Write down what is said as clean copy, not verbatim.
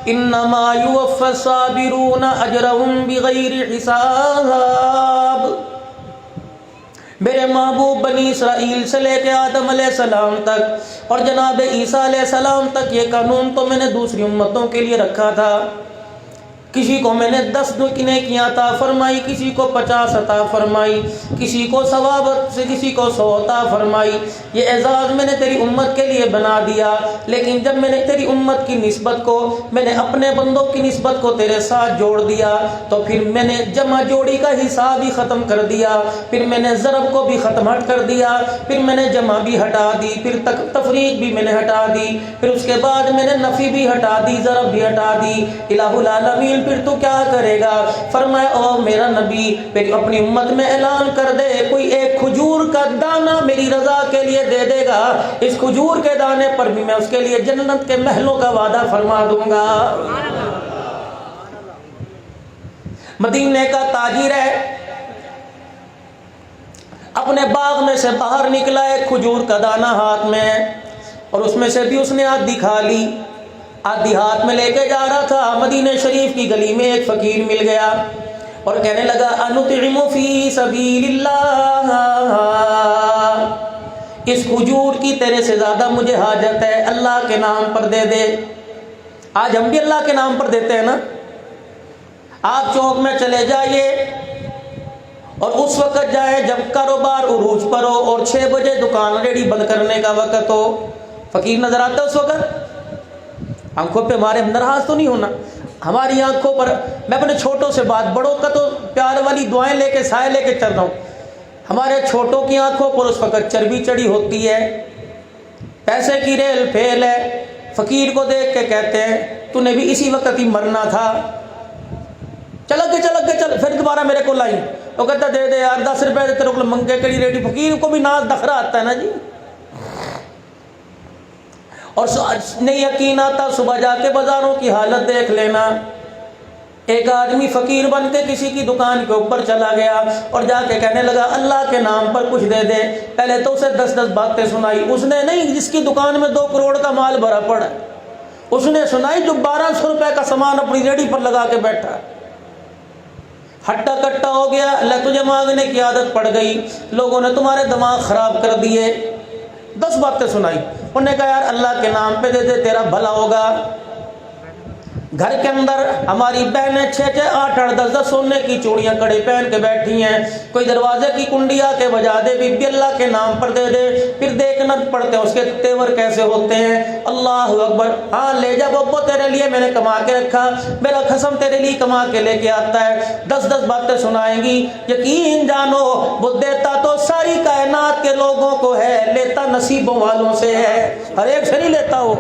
انما یوفی الصابرون اجرهم بغیر حساب۔ میرے محبوب بنی اسرائیل سے لے کے آدم علیہ السلام تک اور جناب عیسیٰ علیہ السلام تک یہ قانون تو میں نے دوسری امتوں کے لیے رکھا تھا۔ کسی کو میں نے 10 نیکیاں عطا فرمائی، کسی کو 50 عطا فرمائی، کسی کو ثواب سے کسی کو 100 عطا فرمائی۔ یہ اعزاز میں نے تیری امت کے لیے بنا دیا، لیکن جب میں نے تیری امت کی نسبت کو، میں نے اپنے بندوں کی نسبت کو تیرے ساتھ جوڑ دیا، تو پھر میں نے جمع جوڑی کا حساب ہی ختم کر دیا، پھر میں نے ضرب کو بھی ختم کر دیا، پھر میں نے جمع بھی ہٹا دی، پھر تفریق بھی میں نے ہٹا دی، پھر اس کے بعد میں نے نفی بھی ہٹا دی، ضرب بھی ہٹا دی۔ الہ العالمین پھر تو کیا کرے گا؟ فرمایا او میرا نبی پھر اپنی امت میں اعلان کر دے، کوئی ایک کھجور کا دانہ میری رضا کے لیے دے دے گا، اس کھجور کے دانے پر بھی میں اس کے لیے جنت کے محلوں کا وعدہ فرما دوں گا۔ مدینے کا تاجر ہے، اپنے باغ میں سے باہر نکلا، ایک کھجور کا دانہ ہاتھ میں، اور اس میں سے بھی اس نے آدھی کھا لی، آدھی ہاتھ میں لے کے جا رہا تھا۔ مدینہ شریف کی گلی میں ایک فقیر مل گیا اور کہنے لگا انطعم فی سبیل اللہ، اس کھجور کی تیرے سے زیادہ مجھے حاجت ہے، اللہ کے نام پر دے دے۔ آج ہم بھی اللہ کے نام پر دیتے ہیں نا۔ آپ چوک میں چلے جائیے اور اس وقت جائیں جب کاروبار عروج پر ہو اور 6 بجے دکان ریڑھی بند کرنے کا وقت ہو، فقیر نظر آتا ہے اس وقت؟ آنکھوں پہ ہمارے ناراض تو نہیں ہونا، ہماری آنکھوں پر، میں اپنے چھوٹوں سے بات، بڑوں کا تو پیار والی دعائیں لے کے سائے لے کے چل رہا ہوں، ہمارے چھوٹوں کی آنکھوں پر اس وقت چربی چڑھی ہوتی ہے، پیسے کی ریل پھیل ہے۔ فقیر کو دیکھ کے کہتے ہیں تو نے بھی اسی وقت ہی مرنا تھا، چل پھر دوبارہ میرے کو لائی۔ وہ کہتا دے دے یار 10 روپے تیرے کو منگے کڑی ریڈی۔ فقیر کو بھی ناز دخرا آتا ہے نا جی، اور نہیں یقین آتا صبح جا کے بازاروں کی حالت دیکھ لینا۔ ایک آدمی فقیر بن کے کسی کی دکان کے اوپر چلا گیا اور جا کے کہنے لگا اللہ کے نام پر کچھ دے دے۔ پہلے تو اسے 10 باتیں سنائی، اس نے نہیں جس کی دکان میں 2 کروڑ کا مال بھرا پڑا، اس نے سنائی جو 1200 روپے کا سامان اپنی ریڑھی پر لگا کے بیٹھا۔ ہٹا کٹا ہو گیا، اللہ تجھے مانگنے کی عادت پڑ گئی، لوگوں نے تمہارے دماغ خراب کر دیے۔ 10 باتیں سنائی، انہوں نے کہا یار اللہ کے نام پہ دے دے تیرا بھلا ہوگا۔ گھر کے اندر ہماری بہنیں 6 8 10 سونے کی چوڑیاں کڑے پہن کے بیٹھی ہیں، کوئی دروازے کی کنڈی آ کے بجا دے بھی اللہ کے نام پر دے دے، پھر دیکھنا پڑتے ہیں اس کے تیور کیسے ہوتے ہیں۔ اللہ اکبر، ہاں لے جا بابو تیرے لیے میں نے کما کے رکھا، میرا قسم تیرے لیے کما کے لے کے آتا ہے۔ 10 باتیں سنائیں گی، یقین جانو وہ دیتا تو ساری کائنات کے لوگوں کو ہے، لیتا نصیبوں والوں سے ہے، ہر ایک سے نہیں لیتا وہ۔